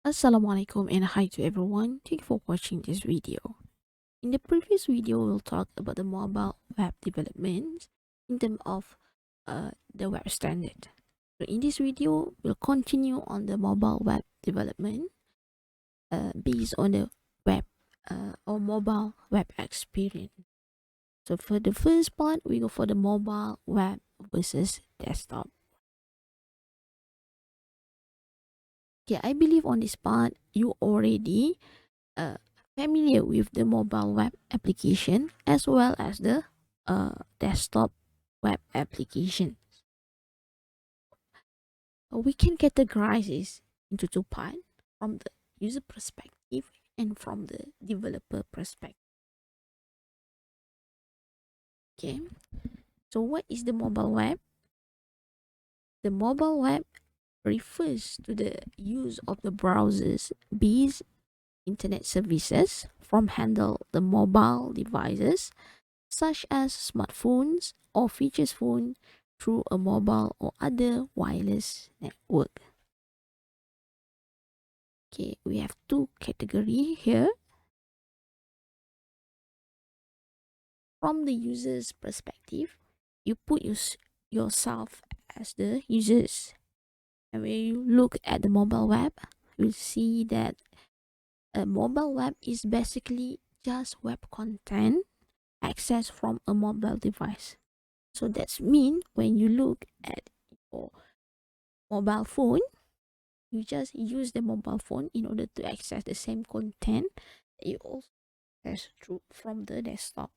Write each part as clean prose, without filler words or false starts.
Assalamualaikum and hi to everyone. Thank you for watching this video. In the previous video, we'll talk about the mobile web development in terms of the web standard. So in this video, we'll continue on the mobile web development based on the web or mobile web experience. So for the first part, we go for the mobile web versus desktop. Okay, I believe on this part, you already uh, familiar with the mobile web application as well as the desktop web application. We can categorize this into two parts from the user perspective and from the developer perspective. Okay, so what is the mobile web? The mobile web refers to the use of the browsers based internet services from handle the mobile devices such as smartphones or features phone through a mobile or other wireless network. Okay, we have two categories here. From the user's perspective, you put yourself as the users. And when you look at the mobile web, you'll see that a mobile web is basically just web content accessed from a mobile device. So that's mean when you look at your mobile phone, you just use the mobile phone in order to access the same content that you also access through from the desktop.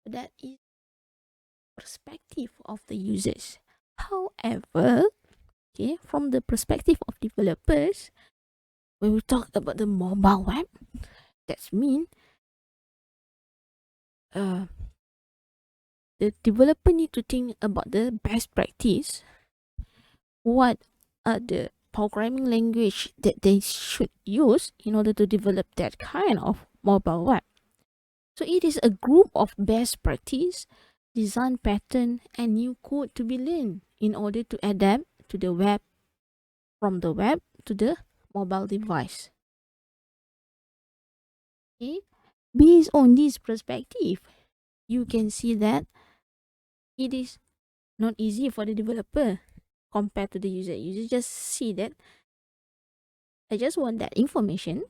So that is perspective of the users. However, okay, from the perspective of developers, when we talk about the mobile web, that's mean uh, the developer need to think about the best practice. What are the programming language that they should use in order to develop that kind of mobile web? So it is a group of best practice, design pattern, and new code to be learned in order to adapt to the web from the web to the mobile device. Okay? Based on this perspective, you can see that it is not easy for the developer compared to the user. You just see that I just want that information,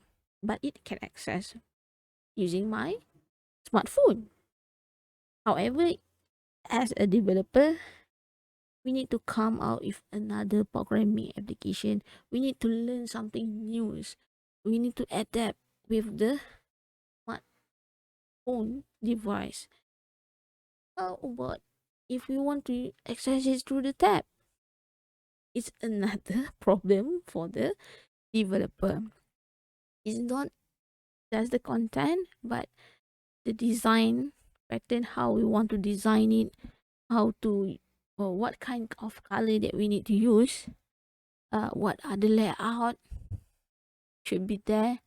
but it can access using my smartphone. However, as a developer, we need to come out with another programming application. We need to learn something new. We need to adapt with the smartphone device. How about if we want to access it through the tab? It's another problem for the developer. It's not just the content, but the design pattern, how we want to design it, how to or what kind of color that we need to use, what are the layout should be there.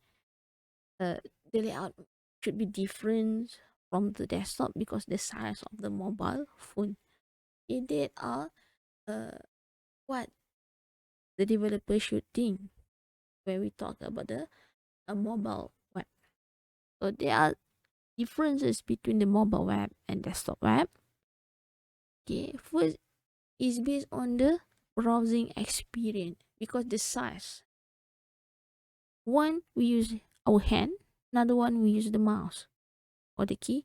The layout should be different from the desktop because the size of the mobile phone. They are what the developer should think when we talk about the mobile web. So there are differences between the mobile web and desktop web. Okay, first is based on the browsing experience because the size. One we use our hand, another one we use the mouse or the key.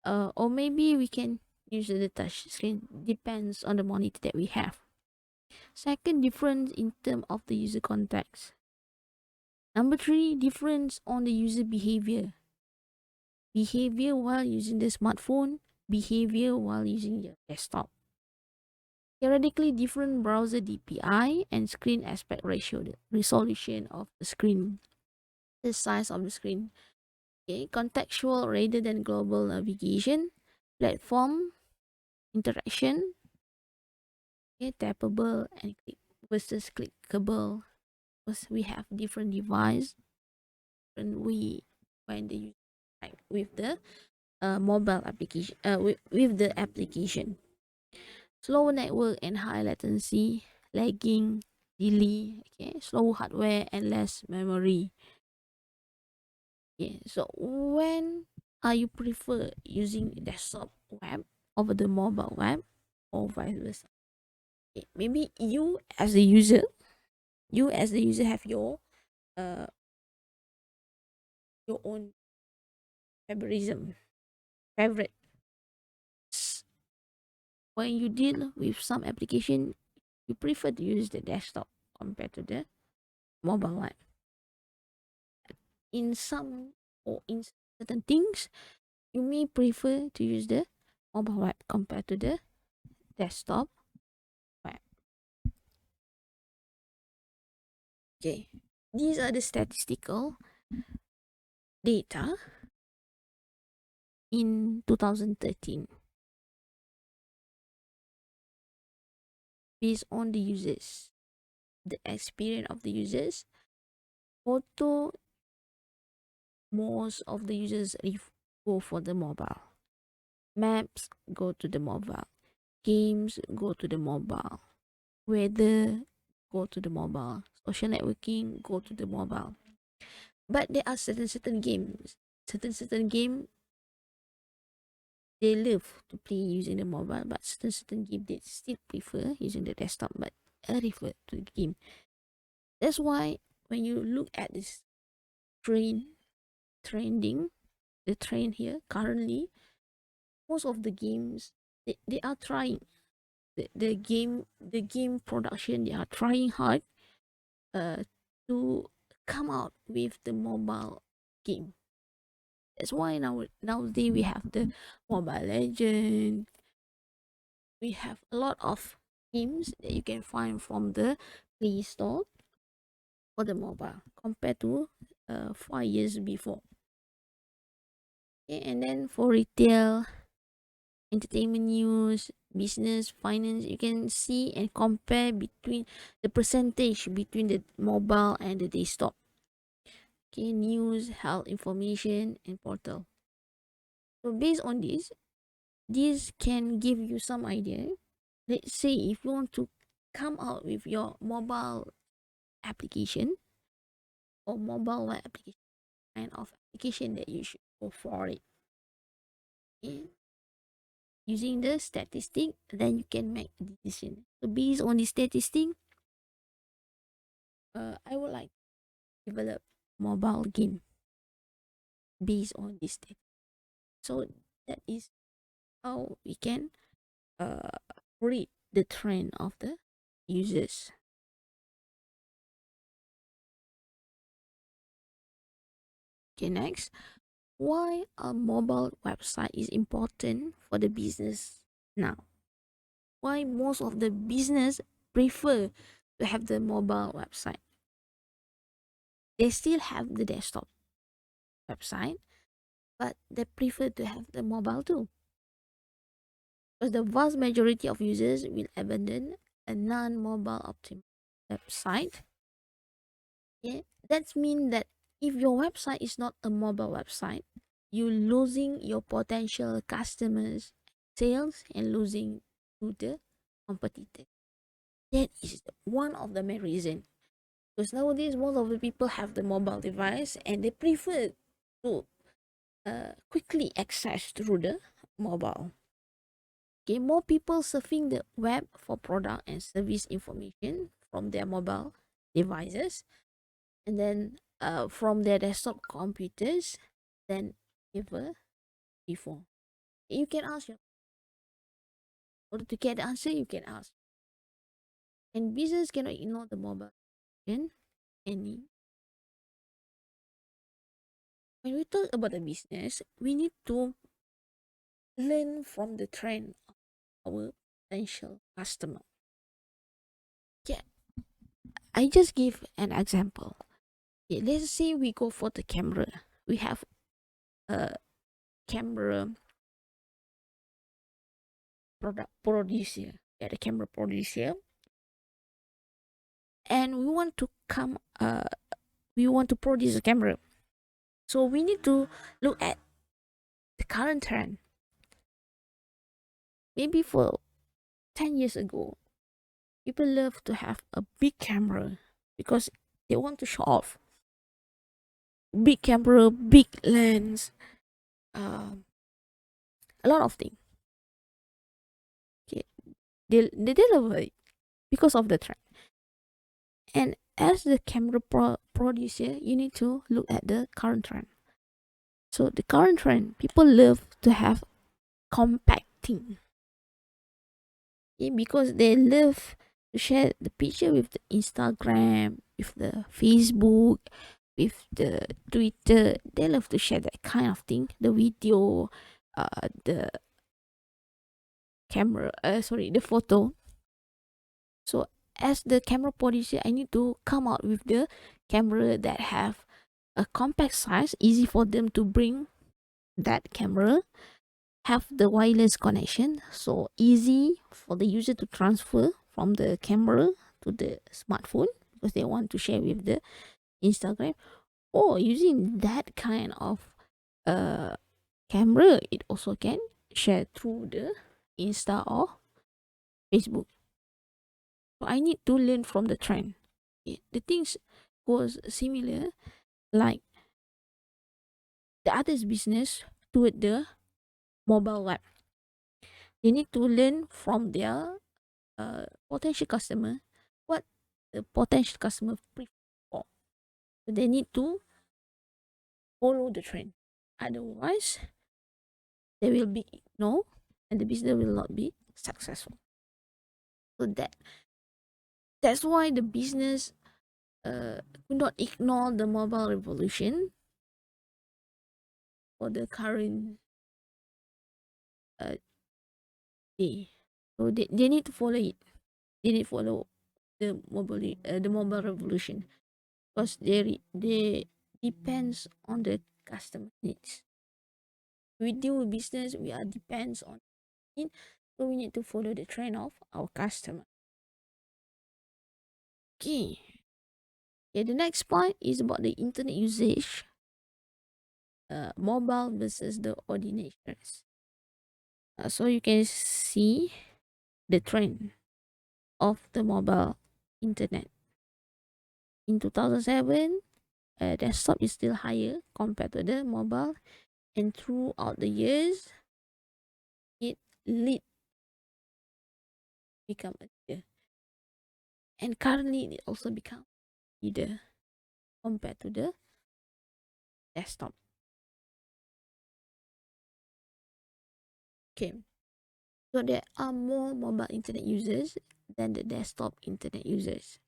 Or maybe we can use the touch screen. Depends on the monitor that we have. Second difference in terms of the user context. Number three, difference on the user behavior. Behavior while using the smartphone, behavior while using your desktop. Theoretically different browser DPI and screen aspect ratio, the resolution of the screen, the size of the screen. Okay, contextual rather than global navigation, platform interaction, okay, tappable and click versus clickable. Because we have different device and we when they use like with the mobile application with the application. Slow network and high latency, lagging, delay, okay, slow hardware and less memory. Okay, so when are you prefer using desktop web over the mobile web or vice versa? Okay, maybe you as the user have uh your own favorism favorite. When you deal with some application, you prefer to use the desktop compared to the mobile web. In some or in certain things, you may prefer to use the mobile web compared to the desktop web. Okay, these are the statistical data in 2013 based on the users, the experience of the users. Photo, most of the users go for the mobile. Maps go to the mobile. Games go to the mobile. Weather go to the mobile. Social networking go to the mobile. But there are certain games, certain game they love to play using the mobile, but certain game they still prefer using the desktop, but refer to the game. That's why when you look at this trending, the trend here currently, most of the games they are trying the game production, they are trying hard uh to come out with the mobile game. That's why nowadays we have the Mobile Legend. We have a lot of games that you can find from the Play Store for the mobile compared to 5 years before. Okay, and then for retail, entertainment news, business, finance, you can see and compare between the percentage between the mobile and the desktop. Okay, news, health information, and portal. So based on this can give you some idea. Let's say if you want to come out with your mobile application or mobile web application kind of application that you should go for it. Okay? Using the statistic, then you can make a decision. So based on the statistic, I would like to develop mobile game based on this data. So that is how we can uh, read the trend of the users. Okay, next, why a mobile website is important for the business now? Why most of the business prefer to have the mobile website? They still have the desktop website, but they prefer to have the mobile too. Because the vast majority of users will abandon a non-mobile optimal website. Yeah, that means that if your website is not a mobile website, you're losing your potential customers, sales, and losing to the competitor. That is one of the main reason. Because nowadays, most of the people have the mobile device and they prefer to quickly access through the mobile. Okay, more people surfing the web for product and service information from their mobile devices, and then from their desktop computers than ever before. You can ask your order to get the answer. You can ask, and business cannot ignore the mobile in any. When we talk about the business, we need to learn from the trend of our potential customer. Yeah, I just give an example. Okay, let's say we go for the camera. We have a camera product producer. Yeah, the camera producer, and we want to produce a camera. So we need to look at the current trend. Maybe for 10 years ago, People love to have a big camera because they want to show off. Big camera, big lens, um, a lot of things. Okay, they love it because of the trend. And as the camera producer, you need to look at the current trend. So the current trend, people love to have compact thing. Yeah, because they love to share the picture with the Instagram, with the Facebook, with the Twitter. They love to share that kind of thing. The video, the camera, the photo. So as the camera producer, I need to come out with the camera that have a compact size, easy for them to bring that camera, have the wireless connection, so easy for the user to transfer from the camera to the smartphone because they want to share with the Instagram, or using that kind of uh camera, it also can share through the Insta or Facebook. So I need to learn from the trend. The things was similar, like the others business toward the mobile web. They need to learn from their potential customer what the potential customer prefer for. So they need to follow the trend. Otherwise, they will be ignored and the business will not be successful. So that's why the business could not ignore the mobile revolution for the current uh, day. So they need to follow it. They need to follow the mobile revolution because they depends on the customer needs. We deal with business, we are depends on it, so we need to follow the trend of our customer. Okay. Okay, the next point is about the internet usage, mobile versus the ordinators. So you can see the trend of the mobile internet. In 2007, desktop is still higher compared to the mobile, and throughout the years, it lead become a leader, and currently it also become leader compared to the desktop. Okay, so there are more mobile internet users than the desktop internet users.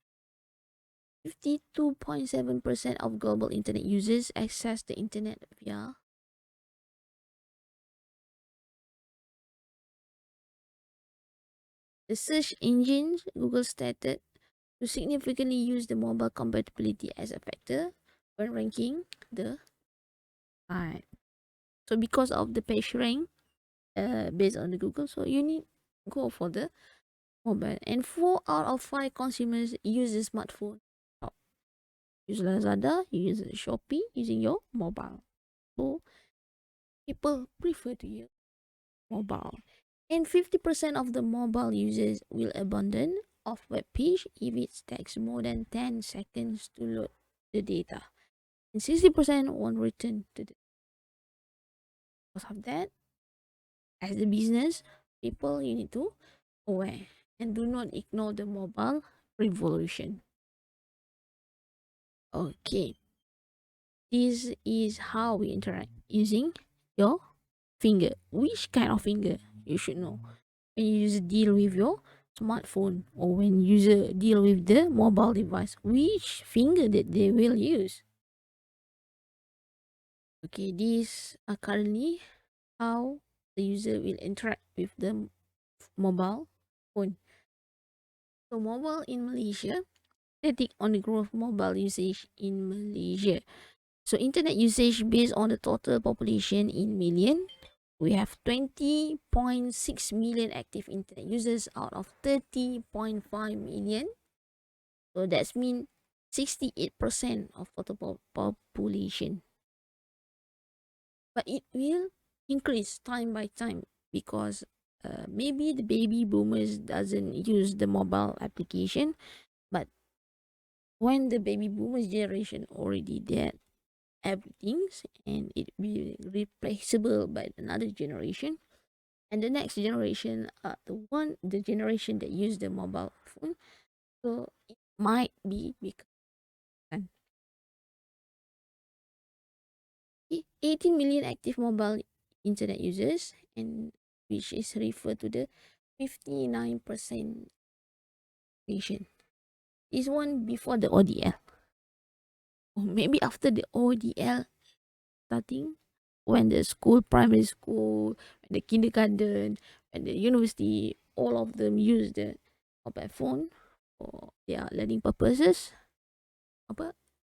52.7% of global internet users access the internet via the search engines. Google stated to significantly use the mobile compatibility as a factor when ranking the site. So because of the page rank based on the Google, so you need go for the mobile. And 4 out of 5 consumers use the smartphone. Oh, use Lazada, you use Shopee using your mobile. So people prefer to use mobile. And 50% of the mobile users will abandon off web page if it takes more than 10 seconds to load the data. And 60% won't return to the because of that. As the business people, you need to aware and do not ignore the mobile revolution. Okay, this is how we interact using your finger. Which kind of finger you should know when you use deal with your smartphone or when user deal with the mobile device, which finger that they will use. Okay, these are currently how the user will interact with the mobile phone. So mobile in Malaysia, static on the growth mobile usage in Malaysia. So internet usage based on the total population in million, we have 20.6 million active internet users out of 30.5 million. So that's mean 68% of total population. But it will increase time by time because maybe the baby boomers doesn't use the mobile application, but when the baby boomers generation already dead everything, and it be replaceable by another generation, and the next generation are the generation that use the mobile phone, so it might be become 18 million active mobile internet users, and which is referred to the 59% nation. This one before the ODL, or maybe after the ODL starting, when the school, primary school, when the kindergarten, and the university, all of them use the mobile phone for their learning purposes,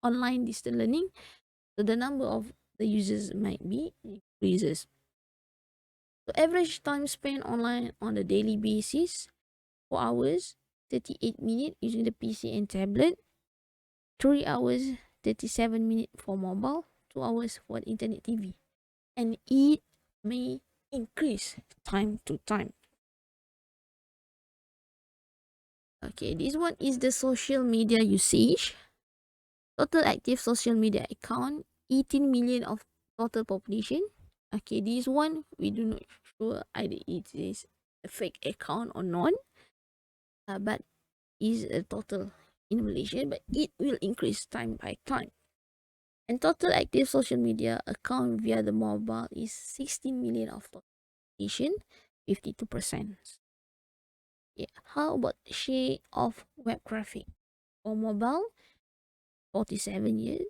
online distant learning. So the number of the users might be increases. So average time spent online on a daily basis, 4 hours, 38 minutes using the PC and tablet, 3 hours, 37 minutes for mobile, 2 hours for internet TV. And it may increase time to time. Okay, this one is the social media usage. Total active social media account, 18 million of total population. Okay, this one we do not sure either it is a fake account or not, but is a total in Malaysia, but it will increase time by time. And total active social media account via the mobile is 16 million of population, 52%. Yeah. How about the share of web traffic for mobile? 47%.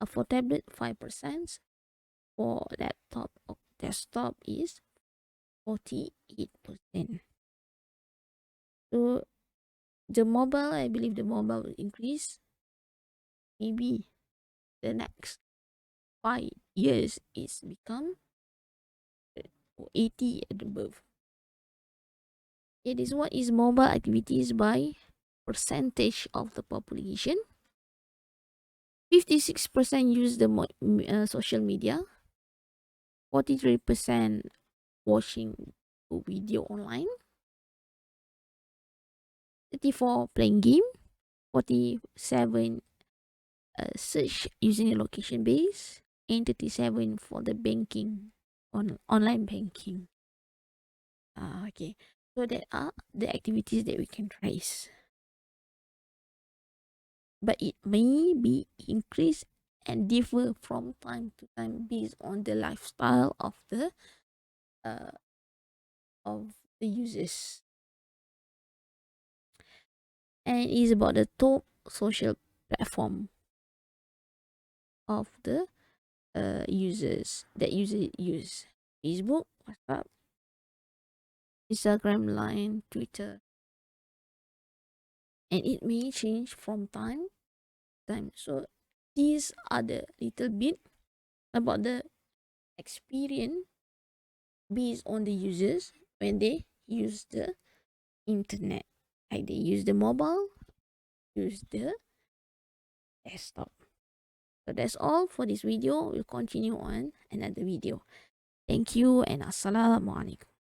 For tablet, 5%. For laptop or desktop is 48%. So the mobile, I believe the mobile will increase. Maybe the next 5 years is become 80 and above. It is what is mobile activities by percentage of the population. 56% use the social media. 43% watching video online. 34 playing game. 47 search using a location base, and 37 for the banking online banking. Okay, so that are the activities that we can trace, but it may be increased and differ from time to time based on the lifestyle uh of the users, and it is about the top social platform of the users that use Facebook, WhatsApp, Instagram, Line, Twitter, and it may change from time to time. So these are the little bit about the experience based on the users when they use the internet. Like they use the mobile, use the desktop. So that's all for this video. We'll continue on another video. Thank you and assalamualaikum.